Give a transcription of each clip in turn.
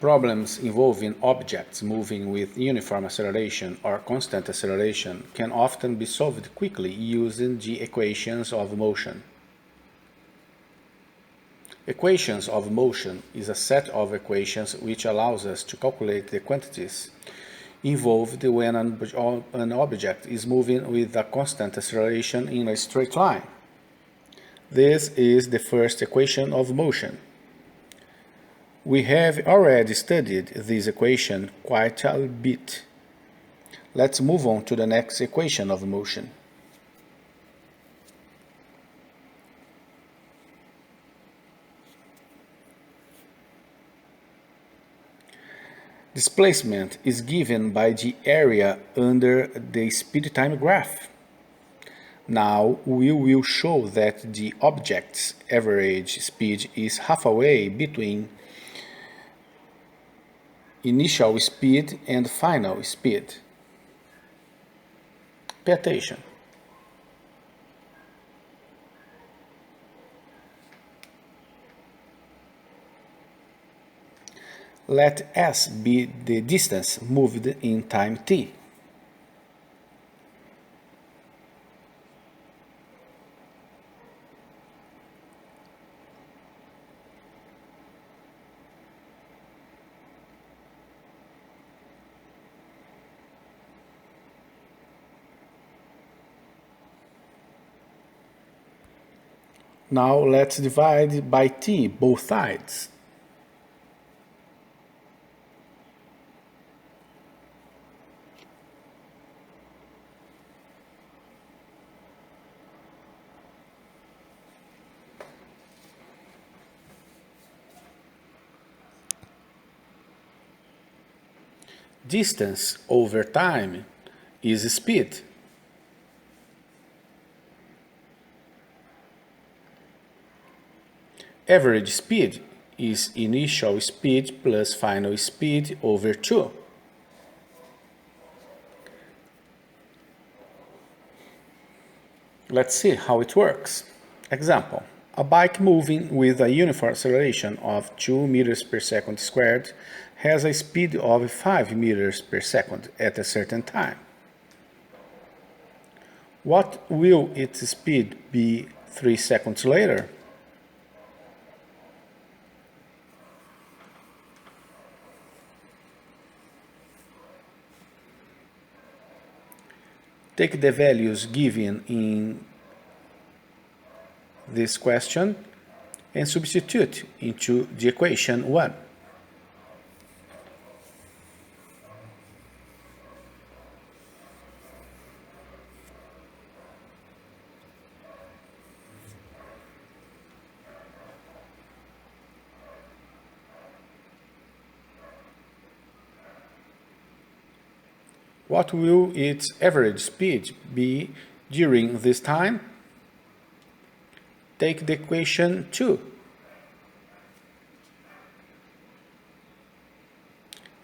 Problems involving objects moving with uniform acceleration or constant acceleration can often be solved quickly using the equations of motion. Equations of motion is a set of equations which allows us to calculate the quantities involved when an object is moving with a constant acceleration in a straight line. This is the first equation of motion. We have already studied this equation quite a bit. Let's move on to the next equation of motion. Displacement is given by the area under the speed-time graph. Now we will show that the object's average speed is halfway between initial speed and final speed. Pay attention. Let s be the distance moved in time t. Now let's divide by t both sides. Distance over time is speed. Average speed is initial speed plus final speed over 2. Let's see how it works. Example: a bike moving with a uniform acceleration of 2 meters per second squared has a speed of 5 meters per second at a certain time. What will its speed be 3 seconds later? Take the values given in this question and substitute into the equation 1. What will its average speed be during this time? Take the equation 2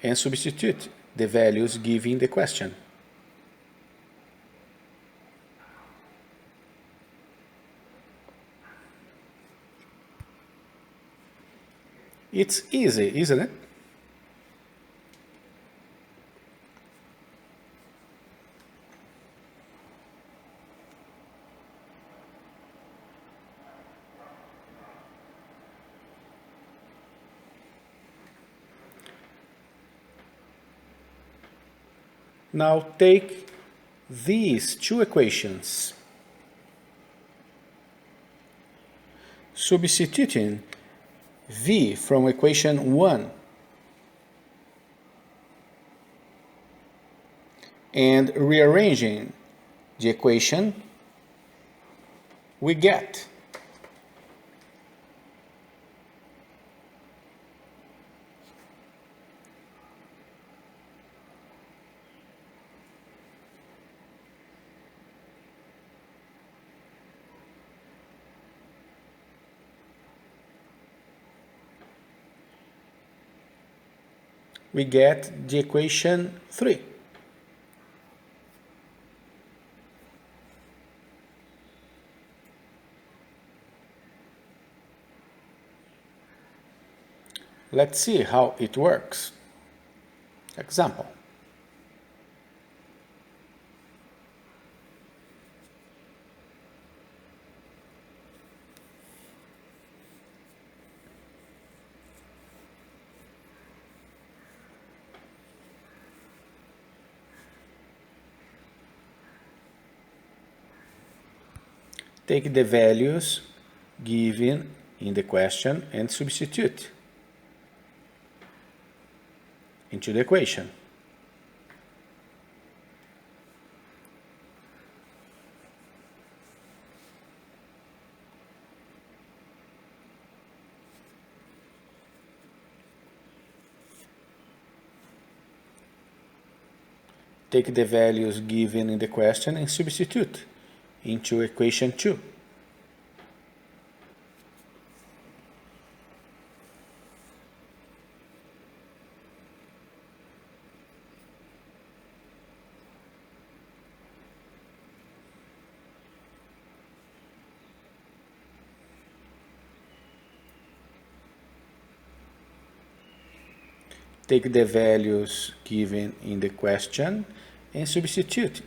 and substitute the values given in the question. It's easy, isn't it? Now take these two equations, substituting v from equation 1 and rearranging the equation, we get the equation 3. Let's see how it works. Example. Take the values given in the question and substitute into the equation. Take the values given in the question and substitute into equation 2. Take the values given in the question and substitute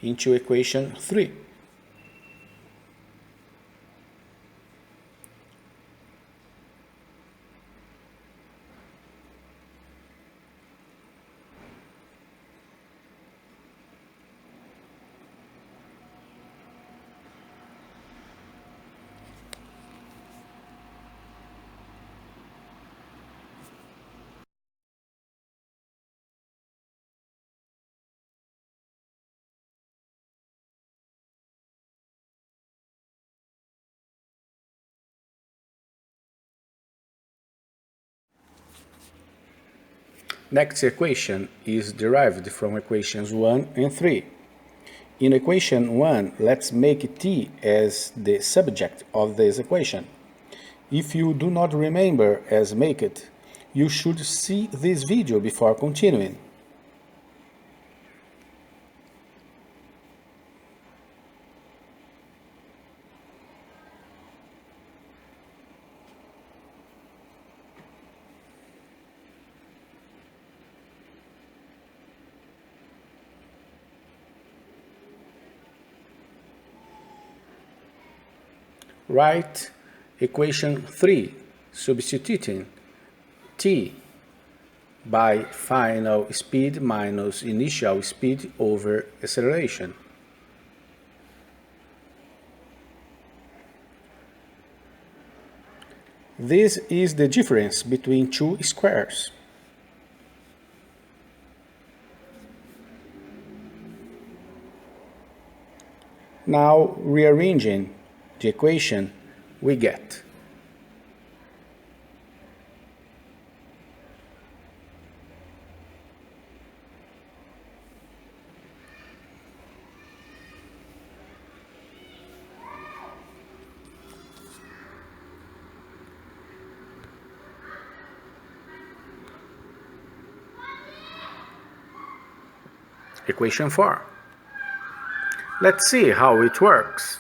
into equation 3. Next equation is derived from equations 1 and 3. In equation 1, let's make t as the subject of this equation. If you do not remember as make it, you should see this video before continuing. Write equation 3, substituting t by final speed minus initial speed over acceleration. This is the difference between two squares. Now, rearranging the equation, we get equation 4. Let's see how it works.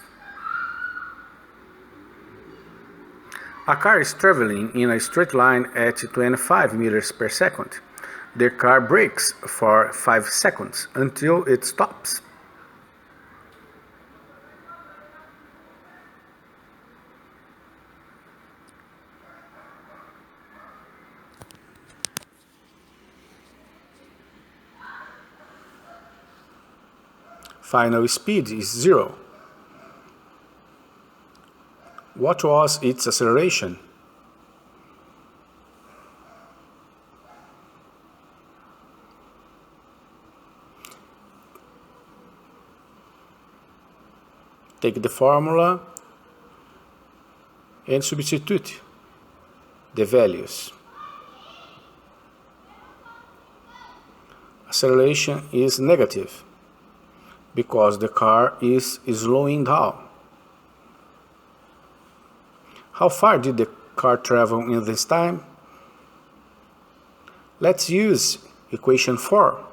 A car is traveling in a straight line at 25 meters per second. The car brakes for 5 seconds until it stops. Final speed is 0. What was its acceleration? Take the formula and substitute the values. Acceleration is negative because the car is slowing down. How far did the car travel in this time? Let's use equation 4.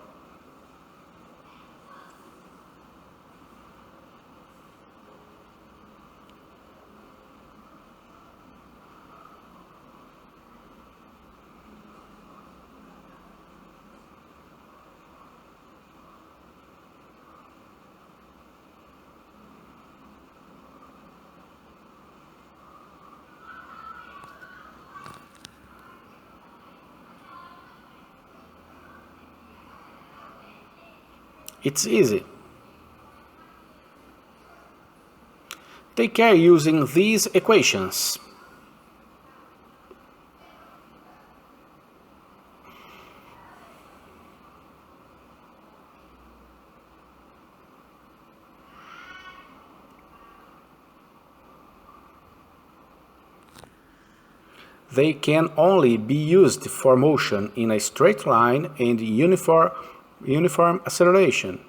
It's easy. Take care using these equations. They can only be used for motion in a straight line and uniform acceleration.